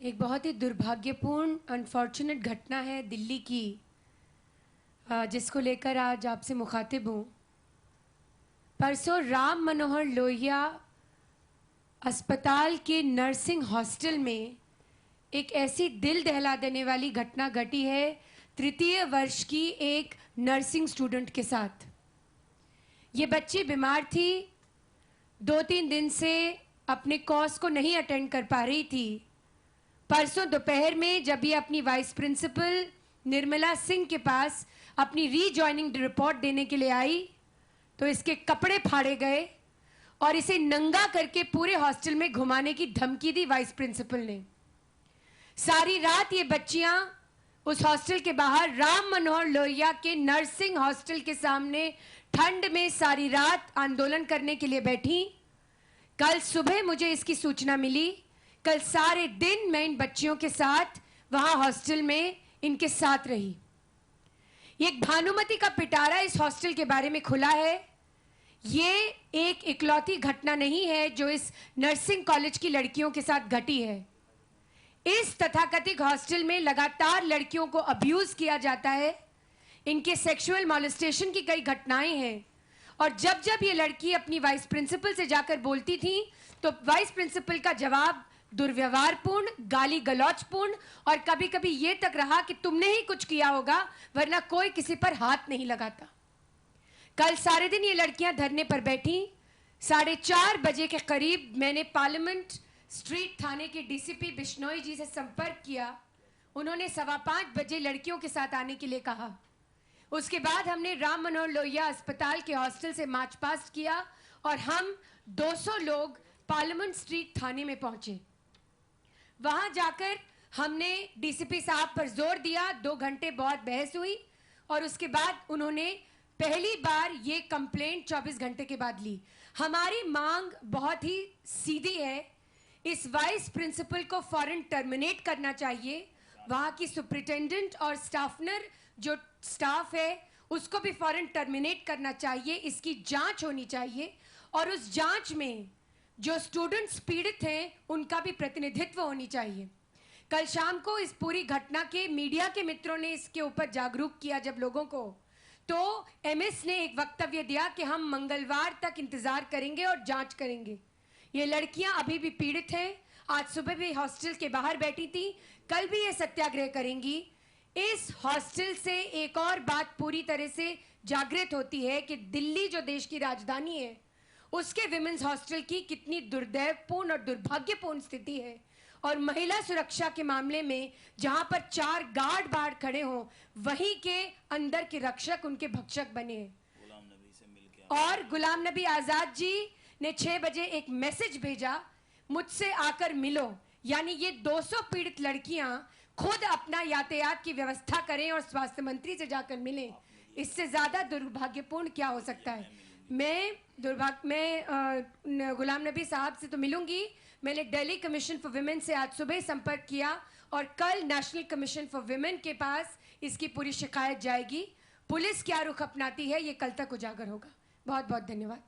एक बहुत ही दुर्भाग्यपूर्ण अनफॉर्चुनेट घटना है दिल्ली की, जिसको लेकर आज आपसे मुखातिब हूँ। परसों राम मनोहर लोहिया अस्पताल के नर्सिंग हॉस्टल में एक ऐसी दिल दहला देने वाली घटना घटी है तृतीय वर्ष की एक नर्सिंग स्टूडेंट के साथ। ये बच्ची बीमार थी, 2-3 दिन से अपने कोर्स को नहीं अटेंड कर पा रही थी। परसों दोपहर में जब ये अपनी वाइस प्रिंसिपल निर्मला सिंह के पास अपनी रीजॉइनिंग रिपोर्ट देने के लिए आई तो इसके कपड़े फाड़े गए और इसे नंगा करके पूरे हॉस्टल में घुमाने की धमकी दी वाइस प्रिंसिपल ने। सारी रात ये बच्चियां उस हॉस्टल के बाहर राम मनोहर लोहिया के नर्सिंग हॉस्टल के सामने ठंड में सारी रात आंदोलन करने के लिए बैठी। कल सुबह मुझे इसकी सूचना मिली। कल सारे दिन मैं इन बच्चियों के साथ वहां हॉस्टल में इनके साथ रही। एक भानुमति का पिटारा इस हॉस्टल के बारे में खुला है। ये एक इकलौती घटना नहीं है जो इस नर्सिंग कॉलेज की लड़कियों के साथ घटी है। इस तथाकथित हॉस्टल में लगातार लड़कियों को अब्यूज किया जाता है। इनके सेक्सुअल मॉलेस्टेशन की कई घटनाएं हैं और जब जब ये लड़की अपनी वाइस प्रिंसिपल से जाकर बोलती थी तो वाइस प्रिंसिपल का जवाब दुर्व्यवहारपूर्ण, गाली गलौजपूर्ण और कभी कभी ये तक रहा कि तुमने ही कुछ किया होगा वरना कोई किसी पर हाथ नहीं लगाता। कल सारे दिन ये लड़कियां धरने पर बैठी। 4:30 बजे के करीब मैंने पार्लियामेंट स्ट्रीट थाने के डीसीपी बिश्नोई जी से संपर्क किया। उन्होंने 5:15 बजे लड़कियों के साथ आने के लिए कहा। उसके बाद हमने राम मनोहर लोहिया अस्पताल के हॉस्टल से मार्च पास्ट किया और हम 200 लोग पार्लियामेंट स्ट्रीट थाने में पहुंचे। वहां जाकर हमने डीसीपी साहब पर जोर दिया। 2 घंटे बहुत बहस हुई और उसके बाद उन्होंने पहली बार ये कंप्लेंट 24 घंटे के बाद ली। हमारी मांग बहुत ही सीधी है, इस वाइस प्रिंसिपल को फौरन टर्मिनेट करना चाहिए। वहां की सुपरिटेंडेंट और स्टाफनर जो स्टाफ है उसको भी फौरन टर्मिनेट करना चाहिए। इसकी जांच होनी चाहिए और उस जांच में जो स्टूडेंट्स पीड़ित हैं उनका भी प्रतिनिधित्व होनी चाहिए। कल शाम को इस पूरी घटना के मीडिया के मित्रों ने इसके ऊपर जागरूक किया जब लोगों को, तो एमएस ने एक वक्तव्य दिया कि हम मंगलवार तक इंतजार करेंगे और जांच करेंगे। ये लड़कियां अभी भी पीड़ित हैं। आज सुबह भी हॉस्टल के बाहर बैठी थी, कल भी ये सत्याग्रह करेंगी। इस हॉस्टल से एक और बात पूरी तरह से जागृत होती है कि दिल्ली जो देश की राजधानी है उसके विमेंस हॉस्टल की कितनी दुर्दैवपूर्ण और दुर्भाग्यपूर्ण स्थिति है। और महिला सुरक्षा के मामले में जहां पर 4 गार्ड बाहर खड़े हों वहीं के अंदर के रक्षक उनके भक्षक बने हैं। और गुलाम नबी आजाद जी ने 6 बजे एक मैसेज भेजा, मुझसे आकर मिलो। यानी ये 200 पीड़ित लड़कियां खुद अपना यातायात की व्यवस्था करें और स्वास्थ्य मंत्री से जाकर मिलें। इससे ज्यादा दुर्भाग्यपूर्ण क्या हो सकता है। मैं गुलाम नबी साहब से तो मिलूंगी। मैंने दिल्ली कमीशन फॉर विमेन से आज सुबह संपर्क किया और कल नेशनल कमीशन फॉर विमेन के पास इसकी पूरी शिकायत जाएगी। पुलिस क्या रुख अपनाती है ये कल तक उजागर होगा। बहुत बहुत धन्यवाद।